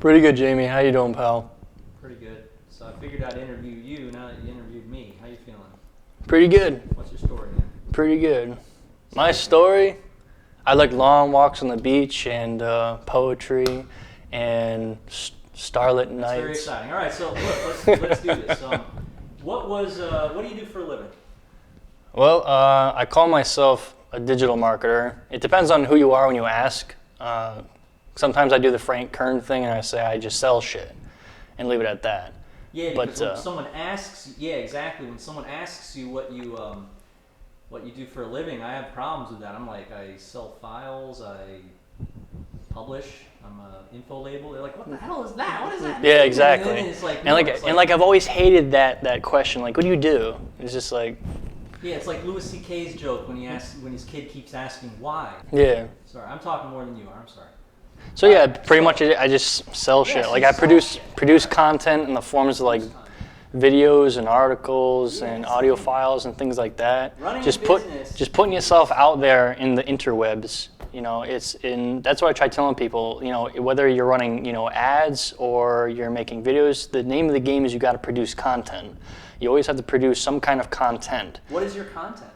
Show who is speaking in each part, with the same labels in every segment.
Speaker 1: Pretty good, Jamie. How you doing, pal?
Speaker 2: Pretty good. So I figured I'd interview you now that you interviewed me. How you feeling?
Speaker 1: Pretty good.
Speaker 2: What's your story, man?
Speaker 1: Pretty good. My story, I like long walks on the beach and poetry and starlit nights.
Speaker 2: That's very exciting. All right, so look, let's do this. What do you do for a living?
Speaker 1: Well, I call myself a digital marketer. It depends on who you are when you ask. Sometimes I do the Frank Kern thing and I say I just sell shit and leave it at that.
Speaker 2: Yeah, because when someone asks, exactly. When someone asks you what you do for a living, I have problems with that. I'm like, I sell files, I publish, I'm an info label. They're like, what the hell is that? What is that?
Speaker 1: Yeah, exactly.
Speaker 2: And it's like,
Speaker 1: and I've always hated that question. Like, what do you do? It's just like.
Speaker 2: Yeah, it's like Louis C.K.'s joke when his kid keeps asking why.
Speaker 1: Yeah.
Speaker 2: Sorry, I'm talking more than you are. I'm sorry.
Speaker 1: So yeah, pretty much I just sell shit. Like I produce content in the forms of like videos and articles and audio files and things like that. Just putting yourself out there in the interwebs. You know, that's what I try telling people. You know, whether you're running ads or you're making videos, the name of the game is you got to produce content. You always have to produce some kind of content.
Speaker 2: What is your content?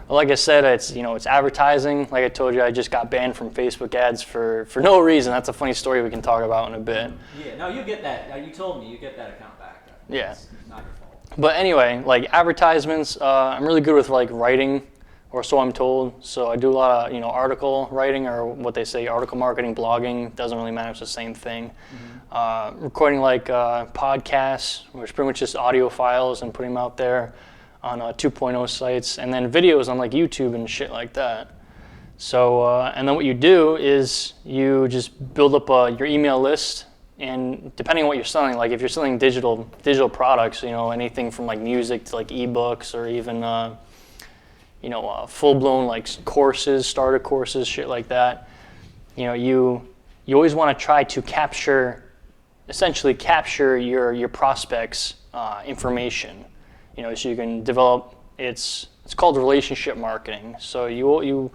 Speaker 1: Well, like I said, it's advertising. Like I told you, I just got banned from Facebook ads for no reason. That's a funny story we can talk about in a bit.
Speaker 2: Yeah, no, you get that. You told me you get that account back.
Speaker 1: Yeah.
Speaker 2: It's not your fault.
Speaker 1: But anyway, like advertisements, I'm really good with like writing, or so I'm told. So I do a lot of article writing, or what they say, article marketing, blogging. Doesn't really matter. It's the same thing. Mm-hmm. Recording like podcasts, which is pretty much just audio files and putting them out there on 2.0 sites, and then videos on like YouTube and shit like that. So and then what you do is you just build up your email list, and depending on what you're selling, like if you're selling digital products, anything from like music to like ebooks, or even full-blown like courses, starter courses, shit like that. You always want to try to essentially capture your prospects' information. So you can develop. It's called relationship marketing. So you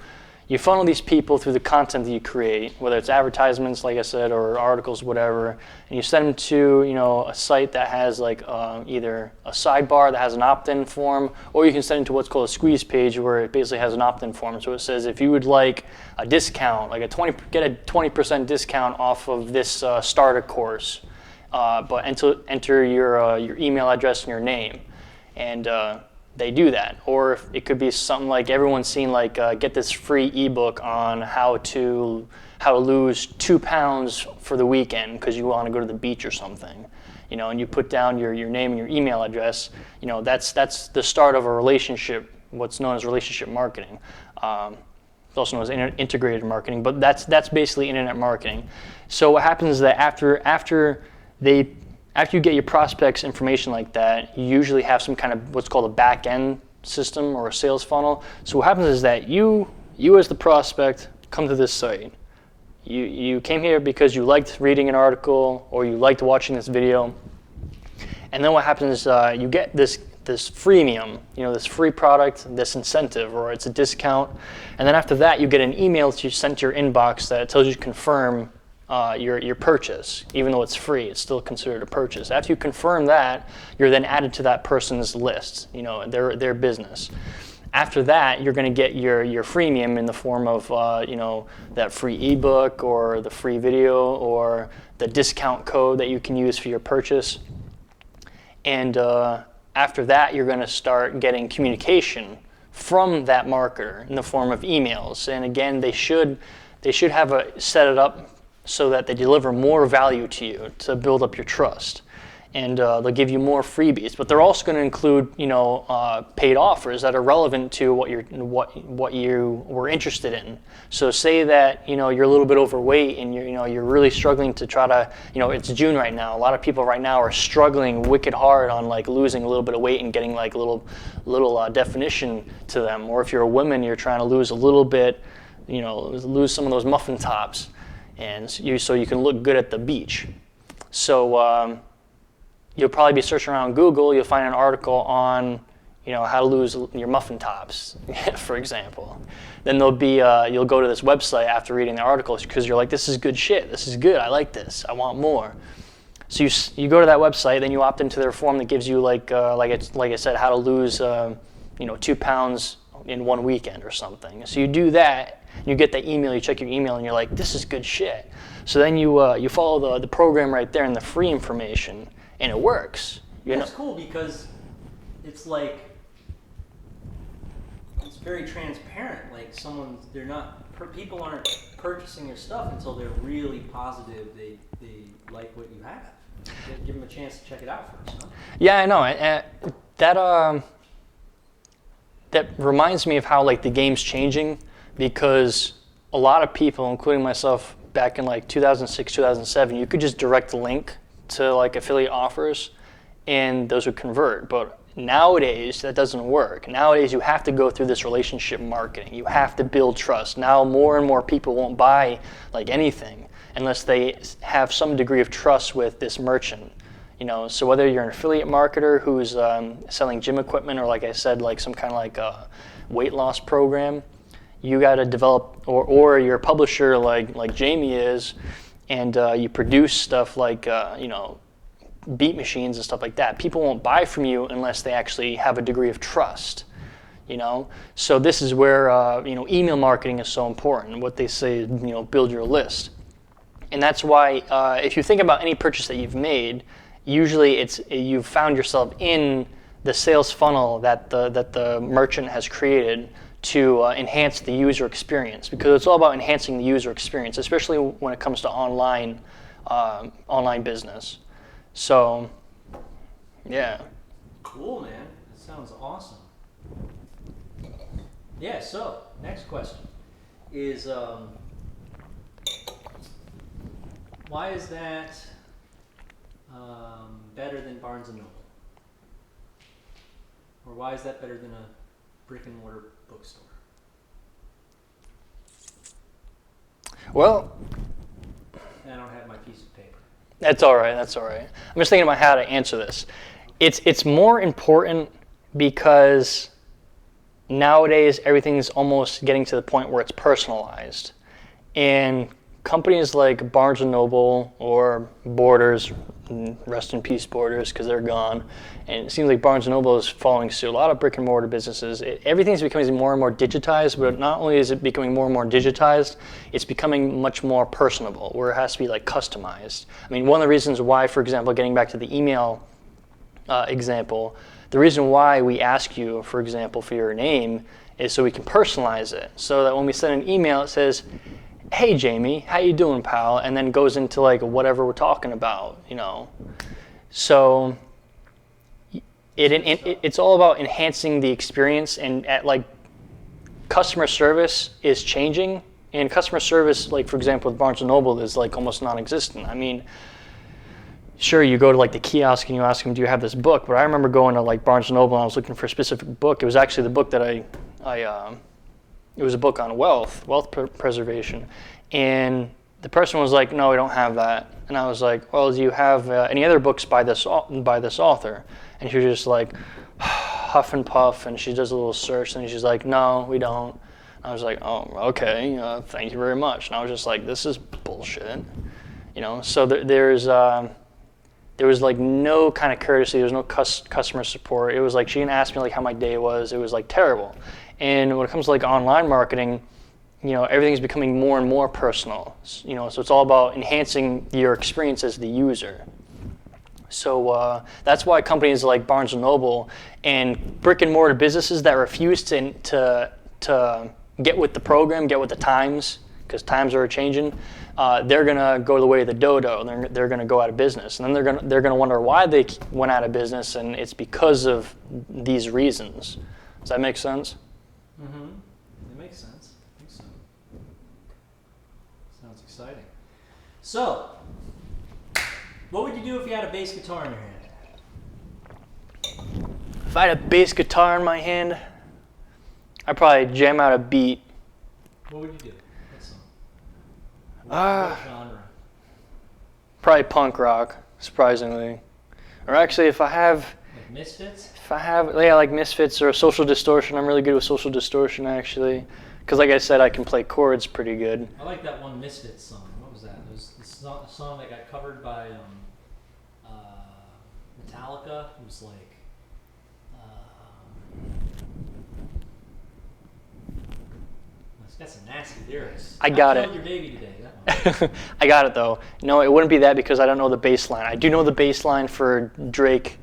Speaker 1: funnel these people through the content that you create, whether it's advertisements, like I said, or articles, whatever, and you send them to a site that has like either a sidebar that has an opt-in form, or you can send them to what's called a squeeze page, where it basically has an opt-in form. So it says if you would like a discount, like get a 20% discount off of this starter course, but enter your email address and your name, and they do that. Or it could be something like everyone's seen, like get this free ebook on how to lose 2 pounds for the weekend because you want to go to the beach or something, and you put down your name and your email address. That's the start of a relationship, what's known as relationship marketing. It's also known as integrated marketing, but that's basically internet marketing. So what happens is that after you get your prospects' information like that, you usually have some kind of what's called a back-end system or a sales funnel. So what happens is that you as the prospect come to this site. You came here because you liked reading an article or you liked watching this video. And then what happens is you get this freemium, this free product, this incentive, or it's a discount. And then after that, you get an email that you sent to your inbox that tells you to confirm your purchase. Even though it's free, it's still considered a purchase. After you confirm that, you're then added to that person's list, their business. After that, you're going to get your freemium in the form of that free ebook or the free video or the discount code that you can use for your purchase. And after that, you're going to start getting communication from that marketer in the form of emails. And again, they should have set it up so that they deliver more value to you to build up your trust. And they'll give you more freebies, but they're also going to include, paid offers that are relevant to what you were interested in. So say that you're a little bit overweight and you're really struggling to try to, it's June right now. A lot of people right now are struggling wicked hard on like losing a little bit of weight and getting like a little definition to them. Or if you're a woman, you're trying to lose a little bit, lose some of those muffin tops, and so you can look good at the beach. So you'll probably be searching around Google. You'll find an article on, how to lose your muffin tops, for example. Then there'll be, you'll go to this website after reading the articles because you're like, this is good shit. This is good. I like this. I want more. So you go to that website, then you opt into their form that gives you like I said, how to lose 2 pounds in 1 weekend or something. So you do that, you get that email, you check your email, and you're like, this is good shit. So then you follow the program right there and the free information, and it works.
Speaker 2: That's cool because it's like, it's very transparent. Like people aren't purchasing your stuff until they're really positive they like what you have. Give them a chance to check it out first, huh?
Speaker 1: Yeah, I know. That reminds me of how like the game's changing, because a lot of people, including myself, back in like 2006, 2007, you could just direct a link to like affiliate offers, and those would convert. But nowadays, that doesn't work. Nowadays, you have to go through this relationship marketing. You have to build trust. Now, more and more people won't buy like anything unless they have some degree of trust with this merchant. So whether you're an affiliate marketer who's selling gym equipment, or like I said, like some kind of like a weight loss program, you got to develop, or you're a publisher like Jamie is, and you produce stuff like beat machines and stuff like that. People won't buy from you unless they actually have a degree of trust. So this is where email marketing is so important. What they say is build your list, and that's why if you think about any purchase that you've made, usually you've found yourself in the sales funnel that the merchant has created to enhance the user experience, because it's all about enhancing the user experience, especially when it comes to online business. So, yeah.
Speaker 2: Cool, man. That sounds awesome. Yeah, so, next question is, why is that better than Barnes & Noble? Or why is that better than a brick and mortar bookstore?
Speaker 1: Well,
Speaker 2: I don't have my piece of paper.
Speaker 1: That's all right. I'm just thinking about how to answer this. It's more important because nowadays everything's almost getting to the point where it's personalized. And companies like Barnes & Noble or Borders, rest in peace Borders because they're gone, and it seems like Barnes & Noble is following suit. A lot of brick and mortar businesses, everything's becoming more and more digitized, but not only is it becoming more and more digitized, it's becoming much more personable, where it has to be like customized. I mean, one of the reasons why, for example, getting back to the email example, the reason why we ask you, for example, for your name is so we can personalize it, so that when we send an email it says, hey Jamie, how you doing, pal? And then goes into like whatever we're talking about, So it's all about enhancing the experience, and customer service is changing, and customer service, like for example with Barnes & Noble, is like almost non-existent. I mean, sure, you go to like the kiosk and you ask them, do you have this book? But I remember going to like Barnes & Noble and I was looking for a specific book. It was actually the book that it was a book on wealth preservation, and the person was like, no, we don't have that. And I was like, well, do you have any other books by this author? And she was just like huff and puff, and she does a little search, and she's like, no, we don't. I was like, oh, okay, thank you very much. And I was just like, this is bullshit, So there was like no kind of courtesy. There was no customer support. It was like she didn't ask me like how my day was. It was like terrible. And when it comes to like online marketing, everything's becoming more and more personal. So it's all about enhancing your experience as the user. So that's why companies like Barnes & Noble and brick and mortar businesses that refuse to get with the program, get with the times, because times are changing, they're gonna go the way of the dodo. They're gonna go out of business, and then they're gonna wonder why they went out of business, and it's because of these reasons. Does that make sense?
Speaker 2: Mm-hmm. It makes sense. I think so. Sounds exciting. So, what would you do if you had a bass guitar in your hand?
Speaker 1: If I had a bass guitar in my hand, I'd probably jam out a beat.
Speaker 2: What would you do? What genre?
Speaker 1: Probably punk rock, surprisingly. Or actually, if I have...
Speaker 2: Like Misfits?
Speaker 1: If I have, yeah, like Misfits or Social Distortion. I'm really good with Social Distortion, actually. Because like I said, I can play chords pretty good.
Speaker 2: I like that one Misfits song. What was that? It was a song that got covered by Metallica. It was like... it's got some nasty lyrics.
Speaker 1: I got
Speaker 2: killed
Speaker 1: it.
Speaker 2: your baby today. That one.
Speaker 1: I got it, though. No, it wouldn't be that because I don't know the bass line. I do know the bass line for Drake,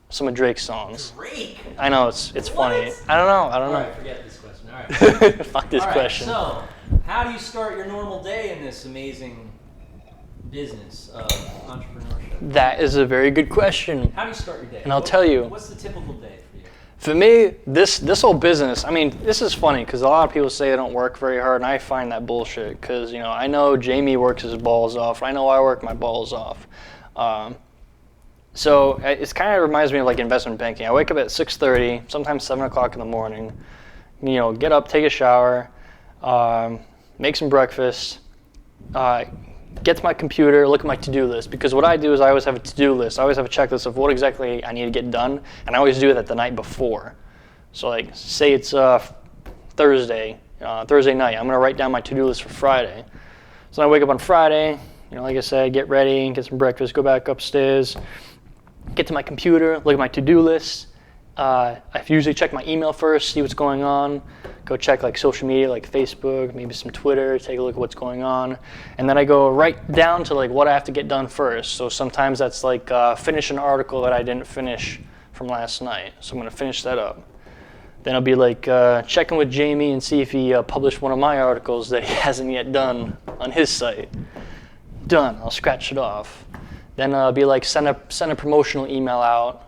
Speaker 1: some of Drake's songs.
Speaker 2: Drake?
Speaker 1: I know, it's funny. I don't know.
Speaker 2: All right, forget this question. All right.
Speaker 1: Fuck this
Speaker 2: All right,
Speaker 1: question.
Speaker 2: So, how do you start your normal day in this amazing business of entrepreneurship?
Speaker 1: That is a very good question.
Speaker 2: How do you start your day?
Speaker 1: And I'll tell you.
Speaker 2: What's the typical day for you?
Speaker 1: For me, this whole business, I mean, this is funny because a lot of people say they don't work very hard, and I find that bullshit because, you know, I know Jamie works his balls off. I know I work my balls off. So it kind of reminds me of like investment banking. I wake up at 6:30, sometimes 7 o'clock in the morning, you know, get up, take a shower, make some breakfast, get to my computer, look at my to-do list. Because what I do is I always have a to-do list. I always have a checklist of what exactly I need to get done, and I always do that the night before. So like, say it's Thursday night, I'm gonna write down my to-do list for Friday. So I wake up on Friday, you know, like I said, get ready, get some breakfast, go back upstairs, get to my computer, look at my to-do list. I usually check my email first, see what's going on. Go check like social media, like Facebook, maybe some Twitter, take a look at what's going on. And then I go right down to like what I have to get done first. So sometimes that's like finish an article that I didn't finish from last night. So I'm gonna finish that up. Then I'll be like checking with Jamie and see if he published one of my articles that he hasn't yet done on his site. Done, I'll scratch it off. Then I'll be like send a promotional email out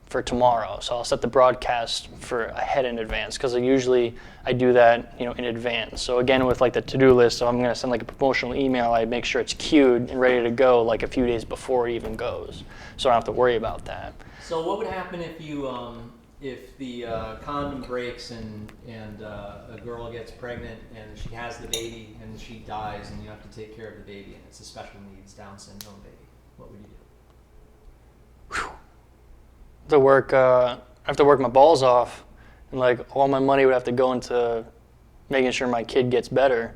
Speaker 1: for tomorrow. So I'll set the broadcast for ahead in advance because I do that, you know, in advance. So again, with like the to-do list, if I'm going to send like a promotional email, I make sure it's queued and ready to go like a few days before it even goes. So I don't have to worry about that.
Speaker 2: So what would happen if you if the condom breaks and a girl gets pregnant and she has the baby and she dies and you have to take care of the baby and it's a special needs Down syndrome baby? What would you do?
Speaker 1: Whew. I have to work my balls off, and like all my money would have to go into making sure my kid gets better.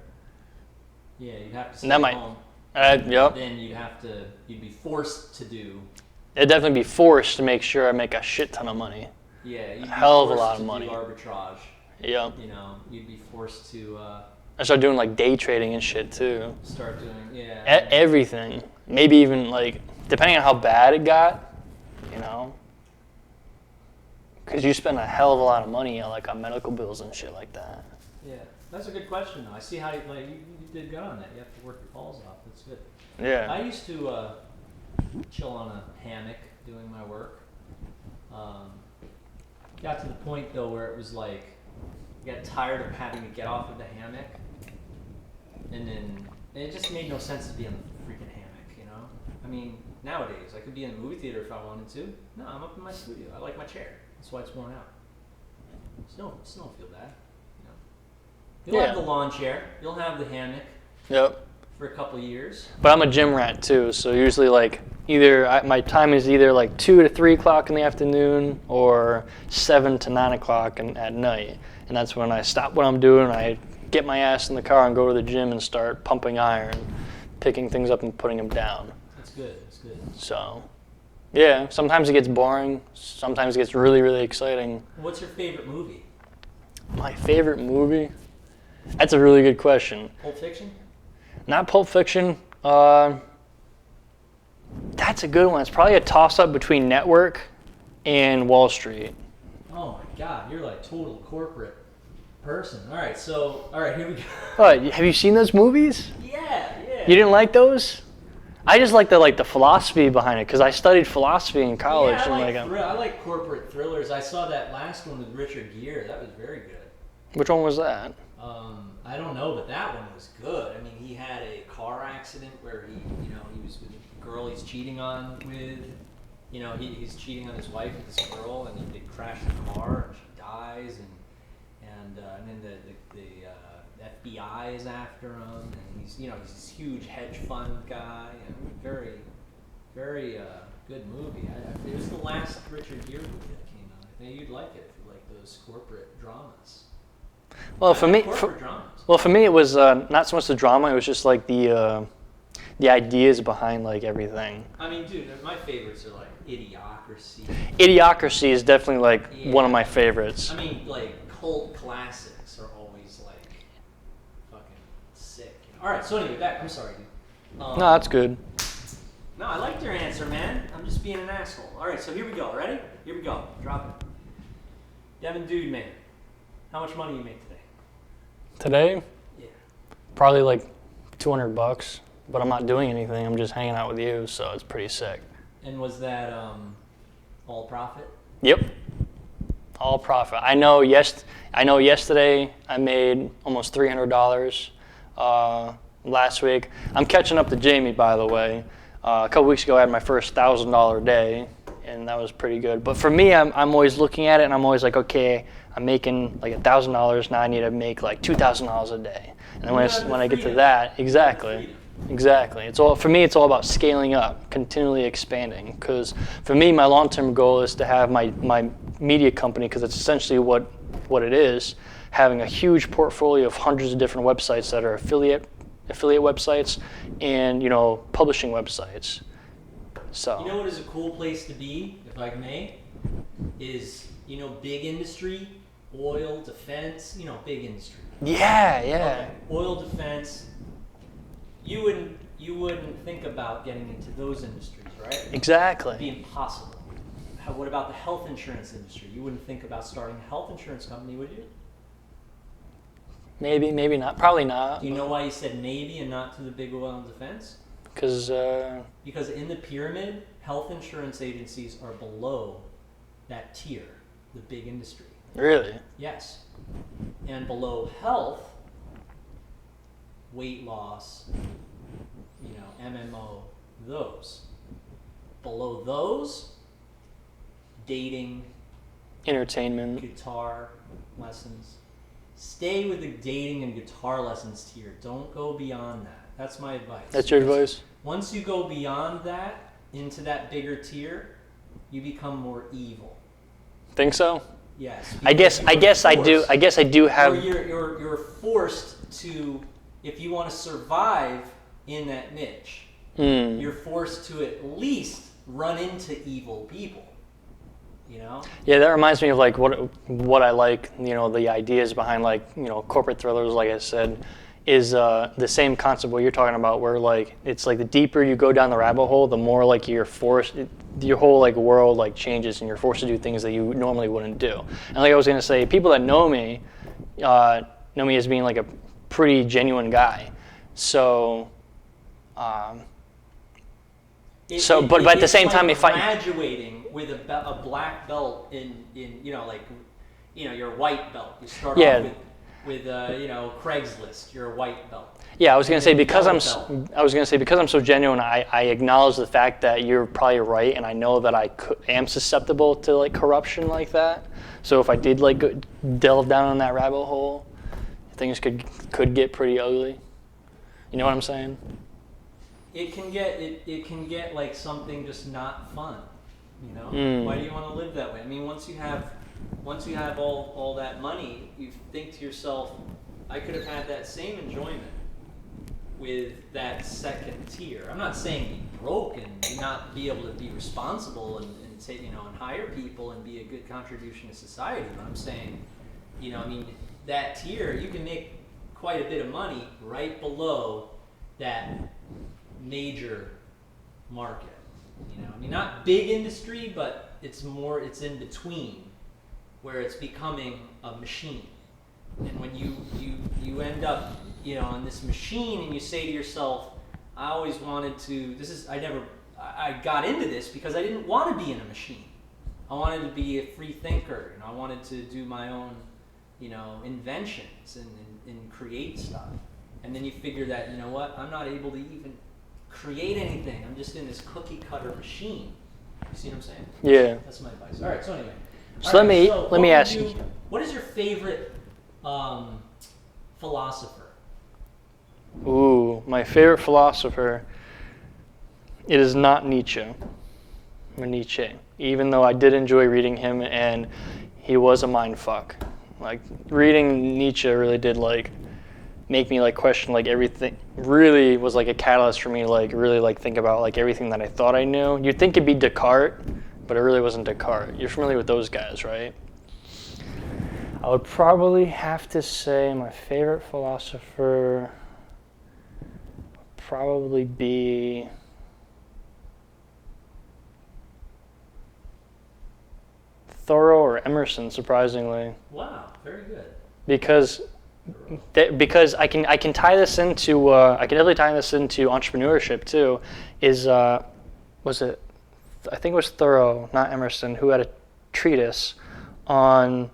Speaker 2: Yeah, you'd have to stay
Speaker 1: that might,
Speaker 2: home.
Speaker 1: Yep.
Speaker 2: Then you'd be forced to do.
Speaker 1: It'd definitely be forced to make sure I make a shit ton of money.
Speaker 2: Yeah, you'd be
Speaker 1: hell of a
Speaker 2: forced
Speaker 1: lot of
Speaker 2: to
Speaker 1: money.
Speaker 2: do arbitrage.
Speaker 1: Yep.
Speaker 2: You know, you'd be forced to
Speaker 1: I started doing like day trading and shit too.
Speaker 2: start doing
Speaker 1: Everything. Maybe even like, depending on how bad it got, you know. Because you spend a hell of a lot of money on like on medical bills and shit like that.
Speaker 2: Yeah, that's a good question though. I see how you did good on that. You have to work your balls off. That's good.
Speaker 1: Yeah.
Speaker 2: I used to chill on a hammock doing my work. Got to the point though where it was like, I got tired of having to get off of the hammock, and it just made no sense to be on the freaking hammock, you know? I mean, nowadays, I could be in a movie theater if I wanted to. No, I'm up in my studio. I like my chair. That's why it's worn out. Still don't feel bad, you know? You'll have the lawn chair. You'll have the hammock.
Speaker 1: Yep.
Speaker 2: For a couple of years.
Speaker 1: But I'm a gym rat too, so usually like my time is either like 2 to 3 o'clock in the afternoon or 7 to 9 o'clock at night. And that's when I stop what I'm doing, I get my ass in the car and go to the gym and start pumping iron, picking things up and putting them down.
Speaker 2: That's good.
Speaker 1: So, yeah, sometimes it gets boring, sometimes it gets really, really exciting.
Speaker 2: What's your favorite movie?
Speaker 1: My favorite movie? That's a really good question.
Speaker 2: Pulp Fiction?
Speaker 1: Not Pulp Fiction. That's a good one. It's probably a toss-up between Network and Wall Street.
Speaker 2: Oh my God, you're like total corporate person. All right, here we go.
Speaker 1: What? Have you seen those movies?
Speaker 2: Yeah.
Speaker 1: You didn't like those? I just like the philosophy behind it because I studied philosophy in college.
Speaker 2: Yeah, I like corporate thrillers. I saw that last one with Richard Gere. That was very good.
Speaker 1: Which one was that?
Speaker 2: I don't know, but that one was good. I mean, he had a car accident where he was with a girl he's cheating on with. You know, he's cheating on his wife with this girl, and they crash the car, and she dies, and then the FBI is after him, and he's this huge hedge fund guy, and very, very good movie. It was the last Richard Gere movie that came out. I think you'd like it if you like those corporate dramas.
Speaker 1: Well, for me,
Speaker 2: corporate dramas.
Speaker 1: well, for me, it was not so much the drama. It was just like the ideas behind like everything.
Speaker 2: I mean, dude, my favorites are like Idiocracy.
Speaker 1: Idiocracy is definitely like one of my favorites.
Speaker 2: I mean, like cult classics are always like fucking sick. All right, so anyway, back. I'm sorry, dude.
Speaker 1: No, that's good.
Speaker 2: No, I liked your answer, man. I'm just being an asshole. All right, so here we go. Ready? Here we go. Drop it. Devon Dudeman, how much money you make today?
Speaker 1: Today,
Speaker 2: Yeah.
Speaker 1: probably like $200, but I'm not doing anything. I'm just hanging out with you, so it's pretty sick.
Speaker 2: And was that all profit?
Speaker 1: Yep, all profit. I know yesterday I made almost $300. Last week, I'm catching up to Jamie, by the way. A couple weeks ago, I had my first $1,000 day, and that was pretty good. But for me, I'm always looking at it, and I'm always like, okay, I'm making like $1,000 now. I need to make like $2,000 a day. And then when I get to that, exactly. It's all for me. It's all about scaling up, continually expanding. Because for me, my long-term goal is to have my media company, because it's essentially what it is, having a huge portfolio of hundreds of different websites that are affiliate websites and publishing websites. So
Speaker 2: you know what is a cool place to be, if I may, is big industry, oil, defense. Big industry.
Speaker 1: Yeah.
Speaker 2: Okay. Oil, defense. You wouldn't think about getting into those industries, right?
Speaker 1: Exactly.
Speaker 2: It'd be impossible. What about the health insurance industry? You wouldn't think about starting a health insurance company, would you?
Speaker 1: Maybe not. Probably not.
Speaker 2: Do you know why you said maybe and not to the big oil and defense?
Speaker 1: Because
Speaker 2: in the pyramid, health insurance agencies are below that tier, the big industry.
Speaker 1: Really?
Speaker 2: Yes. And below health, weight loss, MMO, those. Below those, dating,
Speaker 1: entertainment,
Speaker 2: guitar lessons. Stay with the dating and guitar lessons tier. Don't go beyond that. That's my advice.
Speaker 1: That's your advice?
Speaker 2: Once you go beyond that, into that bigger tier, you become more evil.
Speaker 1: Think so?
Speaker 2: Yes.
Speaker 1: I guess I do have.
Speaker 2: Or you're forced to, if you want to survive in that niche, you're forced to at least run into evil people.
Speaker 1: Yeah, that reminds me of like what I like. The ideas behind like corporate thrillers. Like I said, is the same concept what you're talking about, where like it's like the deeper you go down the rabbit hole, the more like you're forced. Your whole like world like changes, and you're forced to do things that you normally wouldn't do. And like I was gonna say, people that know me as being like a pretty genuine guy. So. But at the same time, if
Speaker 2: graduating with a black belt in your white belt, you start off with Craigslist, you're a white belt.
Speaker 1: Yeah, I was gonna say because I'm so genuine, I acknowledge the fact that you're probably right, and I know that I am susceptible to like corruption like that. So if I did like delve down on that rabbit hole, things could get pretty ugly. You know what I'm saying?
Speaker 2: It can get like something just not fun, Why do you want to live that way? I mean, once you have all that money, you think to yourself, I could have had that same enjoyment with that second tier. I'm not saying be broke and not be able to be responsible and say, and hire people and be a good contribution to society, but I'm saying, that tier, you can make quite a bit of money right below that major market. Not big industry, but it's in between, where it's becoming a machine. And when you end up, on this machine, and you say to yourself, I always wanted to, I got into this because I didn't want to be in a machine. I wanted to be a free thinker, and I wanted to do my own, inventions and create stuff. And then you figure that, I'm not able to even create anything. I'm just in this cookie cutter machine. You see what I'm saying?
Speaker 1: Yeah.
Speaker 2: That's my advice. All right. So anyway.
Speaker 1: So let me ask you.
Speaker 2: What is your favorite philosopher?
Speaker 1: Ooh, my favorite philosopher. It is not Nietzsche. Nietzsche, even though I did enjoy reading him, and he was a mind fuck. Like reading Nietzsche really did like make me like question like everything. Really was like a catalyst for me to like really like think about like everything that I thought I knew. You'd think it'd be Descartes, but it really wasn't Descartes. You're familiar with those guys, right? I would probably have to say my favorite philosopher would probably be Thoreau or Emerson, surprisingly.
Speaker 2: Wow, very good.
Speaker 1: Because I can tie this into I can definitely tie this into entrepreneurship too. Was it? I think it was Thoreau, not Emerson, who had a treatise on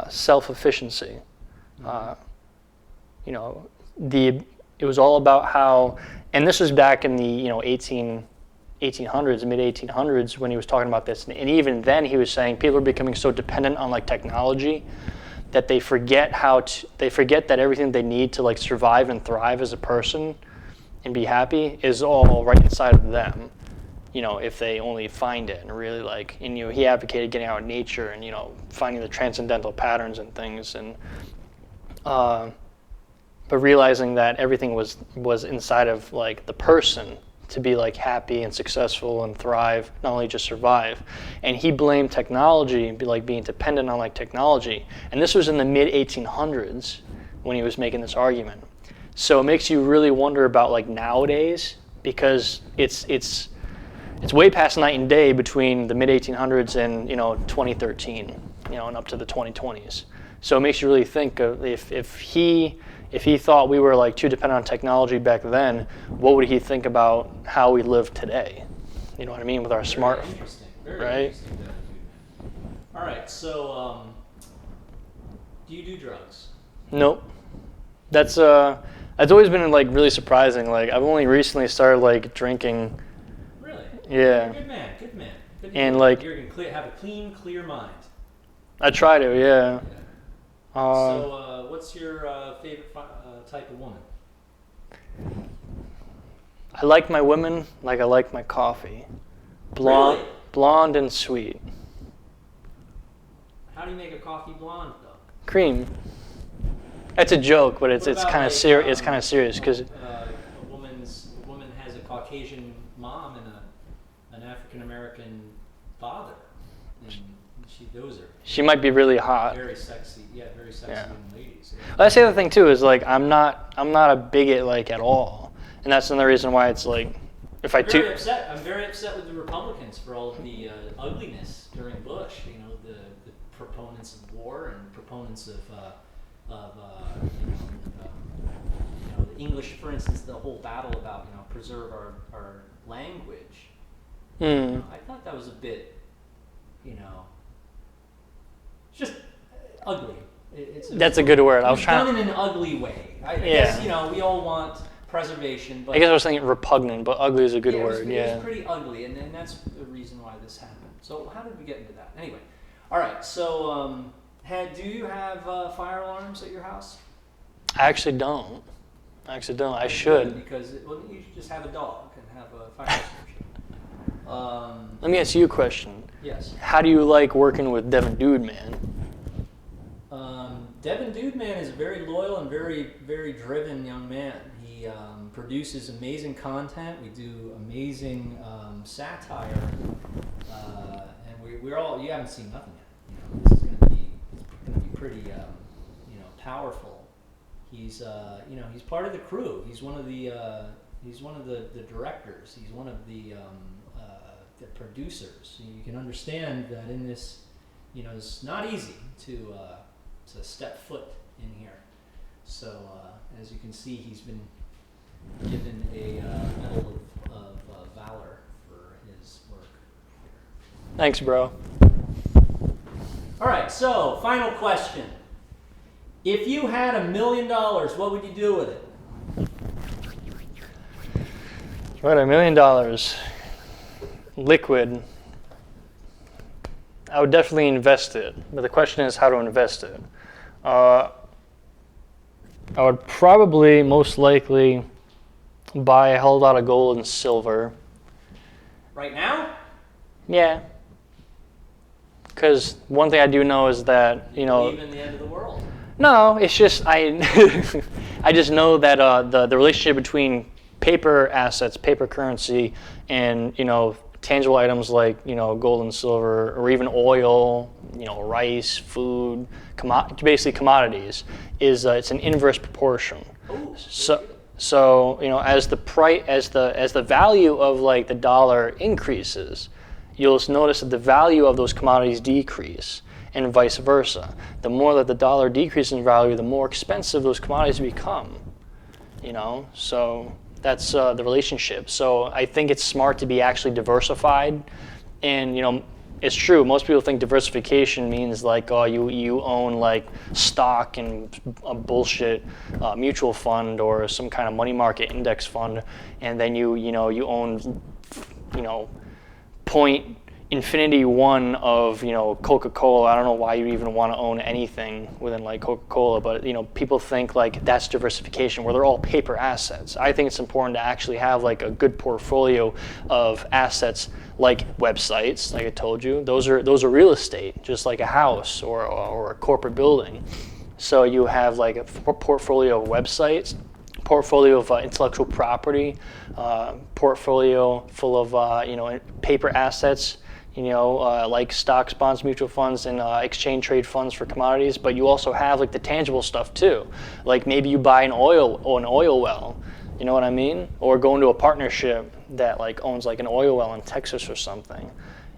Speaker 1: self-efficiency. You know, it was all about how, and this was back in the 1800s, mid 1800s, when he was talking about this, and even then he was saying people are becoming so dependent on like technology that they forget that everything they need to like survive and thrive as a person and be happy is all right inside of them. You know, if they only find it and really like, and he advocated getting out in nature and finding the transcendental patterns and things, and but realizing that everything was inside of like the person to be like happy and successful and thrive, not only just survive. And he blamed technology, like being dependent on like technology. And this was in the mid 1800s when he was making this argument. So it makes you really wonder about like nowadays, because it's way past night and day between the mid 1800s and 2013, and up to the 2020s. So it makes you really think of if he thought we were like too dependent on technology back then, what would he think about how we live today? You know what I mean, with our smart,
Speaker 2: interesting. Very
Speaker 1: right?
Speaker 2: Interesting. All right. So, do you do drugs?
Speaker 1: Nope. That's always been like really surprising. Like I've only recently started like drinking.
Speaker 2: Really?
Speaker 1: Yeah.
Speaker 2: You're a good man. Good man. Good
Speaker 1: And
Speaker 2: man.
Speaker 1: like
Speaker 2: You're gonna have a clean, clear mind.
Speaker 1: I try to, yeah.
Speaker 2: So, what's your favorite type of woman?
Speaker 1: I like my women like I like my coffee. Blonde,
Speaker 2: Really?
Speaker 1: blonde and sweet.
Speaker 2: How do you make a coffee blonde, though?
Speaker 1: Cream. It's a joke, but it's
Speaker 2: What about,
Speaker 1: kind of
Speaker 2: like,
Speaker 1: serious. It's kind of serious because
Speaker 2: a woman has a Caucasian mom and an African American father, and those are
Speaker 1: she might be really hot.
Speaker 2: very sexy. Yeah, very sexy young ladies. Yeah.
Speaker 1: That's the other thing too, is like I'm not a bigot like at all, and that's another reason why it's like if I
Speaker 2: I'm very upset with the Republicans for all of the ugliness during Bush. The proponents of war and proponents of the English, for instance, the whole battle about preserve our language. I thought that was a bit, just ugly.
Speaker 1: That's a good word. I was trying.
Speaker 2: Done in an ugly way. I guess we all want preservation, but
Speaker 1: I guess I was thinking repugnant, but ugly is a good word.
Speaker 2: It was pretty ugly, and that's the reason why this happened. So how did we get into that? Anyway, all right. So, do you have fire alarms at your house?
Speaker 1: I actually don't. I should.
Speaker 2: Because you should just have a dog and have a fire extinguisher.
Speaker 1: Let me ask you a question.
Speaker 2: Yes.
Speaker 1: How do you like working with Devon Dudeman?
Speaker 2: Devon Dudeman is a very loyal and very, very driven young man. He produces amazing content. We do amazing satire, and we're all. You haven't seen nothing yet. This is going to be pretty, powerful. He's he's part of the crew. He's one of the directors. He's one of the producers. So you can understand that in this, it's not easy to step foot in here. So as you can see, he's been given a Medal of Valor for his work here.
Speaker 1: Thanks, bro.
Speaker 2: All right, so final question. If you had $1 million, what would you do with it?
Speaker 1: Right, $1 million. Liquid. I would definitely invest it, but the question is how to invest it. I would probably, most likely, buy a hell lot of gold and silver.
Speaker 2: Right now?
Speaker 1: Yeah. Because one thing I do know is that, you know...
Speaker 2: Believe in the end of the world.
Speaker 1: No, it's just, I just know that the relationship between paper assets, paper currency, and, you know, tangible items like, you know, gold and silver, or even oil, you know, rice, food, basically commodities, is it's an inverse proportion.
Speaker 2: Ooh,
Speaker 1: So you know, as the value of like the dollar increases, you'll notice that the value of those commodities decrease, and vice versa. The more that the dollar decreases in value, the more expensive those commodities become. You know, so that's the relationship. So I think it's smart to be actually diversified, and you know, it's true. Most people think diversification means like, oh, you own like stock and a bullshit mutual fund or some kind of money market index fund, and then you own, you know, point infinity one of, you know, Coca-Cola. I don't know why you even want to own anything within like Coca-Cola, but you know, people think like that's diversification where they're all paper assets. I think it's important to actually have like a good portfolio of assets, like websites, like I told you. Those are real estate, just like a house or a corporate building. So you have like a portfolio of websites, portfolio of intellectual property, portfolio full of you know, paper assets, you know, like stocks, bonds, mutual funds, and exchange trade funds for commodities. But you also have like the tangible stuff too. Like maybe you buy an oil well, you know what I mean? Or go into a partnership that like owns like an oil well in Texas or something.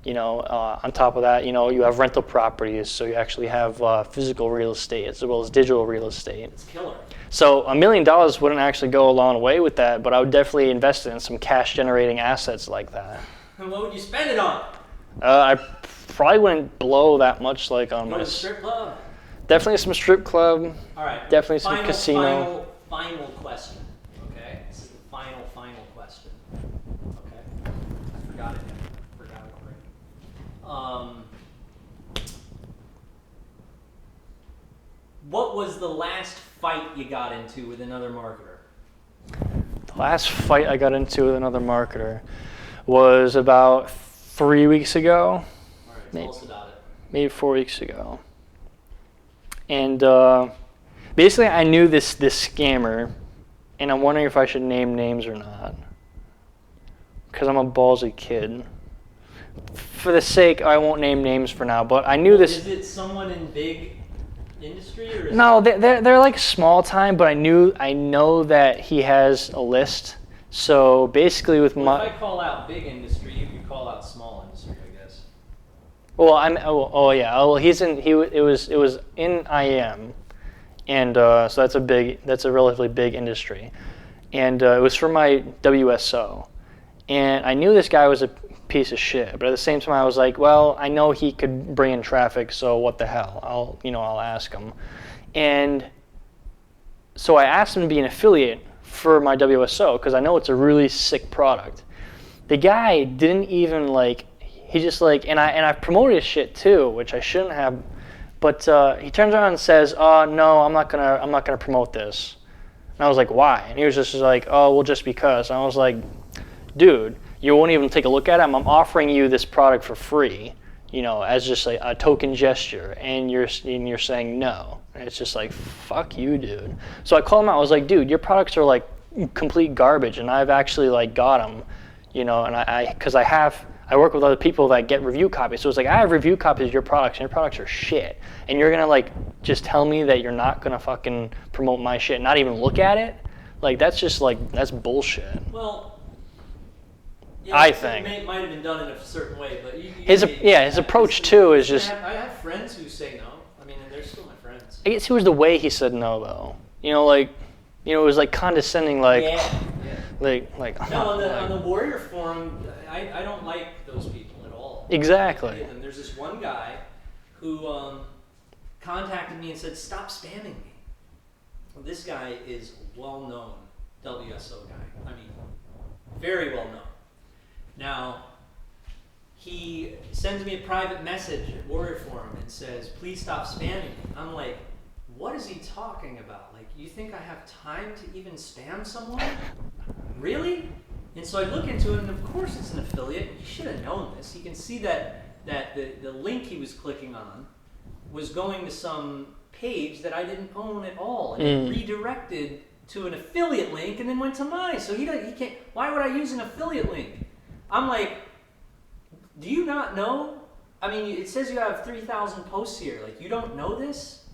Speaker 1: You know, on top of that, you know, you have rental properties, so you actually have physical real estate as well as digital real estate.
Speaker 2: It's killer.
Speaker 1: So $1 million wouldn't actually go a long way with that, but I would definitely invest in some cash generating assets like that.
Speaker 2: And what would you spend it on?
Speaker 1: I probably wouldn't blow that much like on
Speaker 2: Go
Speaker 1: my...
Speaker 2: to the strip club?
Speaker 1: Definitely some strip club.
Speaker 2: All right.
Speaker 1: Definitely some casino.
Speaker 2: Final question. Okay? This is the final question. Okay? I forgot it already. What was the last fight you got into with another marketer?
Speaker 1: The last fight I got into with another marketer was about 3 weeks ago.
Speaker 2: All right, tell us about it.
Speaker 1: Maybe 4 weeks ago. And basically I knew this scammer, and I'm wondering if I should name names or not, because I'm a ballsy kid. For the sake, I won't name names for now, but I knew this...
Speaker 2: Is it someone in big industry? Or is
Speaker 1: No, they're like small time, but I know that he has a list. So basically with
Speaker 2: if I call out big industry, you can call out small industry, I guess.
Speaker 1: Well, it was in IM, and so that's a relatively big industry, and it was for my WSO, and I knew this guy was a piece of shit, but at the same time I was like, well, I know he could bring in traffic, so what the hell? I'll ask him, and so I asked him to be an affiliate for my WSO because I know it's a really sick product. The guy didn't even like. He just like, and I promoted his shit too, which I shouldn't have, but he turns around and says, "Oh no, I'm not gonna promote this." And I was like, "Why?" And he was just like, "Oh well, just because." And I was like, "Dude, you won't even take a look at it. I'm offering you this product for free, you know, as just like a token gesture, and you're saying no." And it's just like, fuck you, dude. So I called him out. I was like, "Dude, your products are like complete garbage, and I've actually like got them, you know, and I work with other people that get review copies. So it's like, I have review copies of your products, and your products are shit. And you're gonna like just tell me that you're not gonna fucking promote my shit, not even look at it? Like that's just like, that's bullshit."
Speaker 2: Well, yeah,
Speaker 1: I think
Speaker 2: it might have been done in a certain way, but
Speaker 1: his approach too is just.
Speaker 2: I have friends who say no. I mean, and they're still my friends.
Speaker 1: I guess it was the way he said no though. You know, like, you know, it was like condescending, like,
Speaker 2: yeah.
Speaker 1: like.
Speaker 2: No, on the Warrior Forum, I don't like those people at all.
Speaker 1: Exactly.
Speaker 2: And there's this one guy who contacted me and said, "Stop spamming me." Well, this guy is well-known WSO guy. I mean, very well-known. Now, he sends me a private message at Warrior Forum and says, "Please stop spamming me." I'm like, what is he talking about? Like, you think I have time to even spam someone? Really? And so I look into it, and of course it's an affiliate. You should have known this. You can see that the link he was clicking on was going to some page that I didn't own at all, and it redirected to an affiliate link, and then went to mine. So he can't. Why would I use an affiliate link? I'm like, do you not know? I mean, it says you have 3,000 posts here. Like, you don't know this?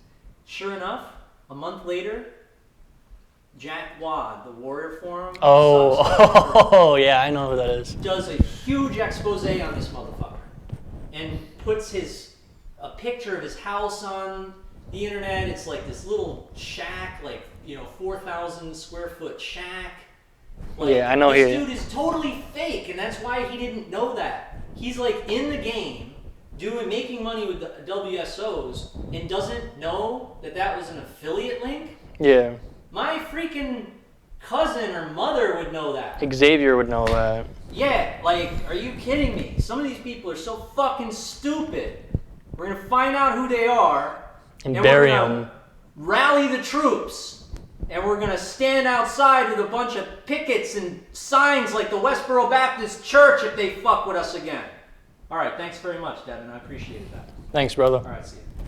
Speaker 2: Sure enough, a month later, Jack Wad, the Warrior Forum.
Speaker 1: Oh, yeah, I know who that is.
Speaker 2: Does a huge expose on this motherfucker and puts a picture of his house on the internet. It's like this little shack, like, 4,000 square foot shack. Like,
Speaker 1: yeah, I know.
Speaker 2: This dude is totally fake, and that's why he didn't know that. He's like in the game, making money with the WSOs, and doesn't know that was an affiliate link.
Speaker 1: Yeah.
Speaker 2: My freaking cousin or mother would know that.
Speaker 1: Xavier would know that.
Speaker 2: Yeah, like, are you kidding me? Some of these people are so fucking stupid. We're gonna find out who they are,
Speaker 1: And bury
Speaker 2: we're gonna
Speaker 1: them.
Speaker 2: rally the troops, and we're gonna stand outside with a bunch of pickets and signs like the Westboro Baptist Church if they fuck with us again. All right, thanks very much, Devin. I appreciated that.
Speaker 1: Thanks, brother.
Speaker 2: All right, see you.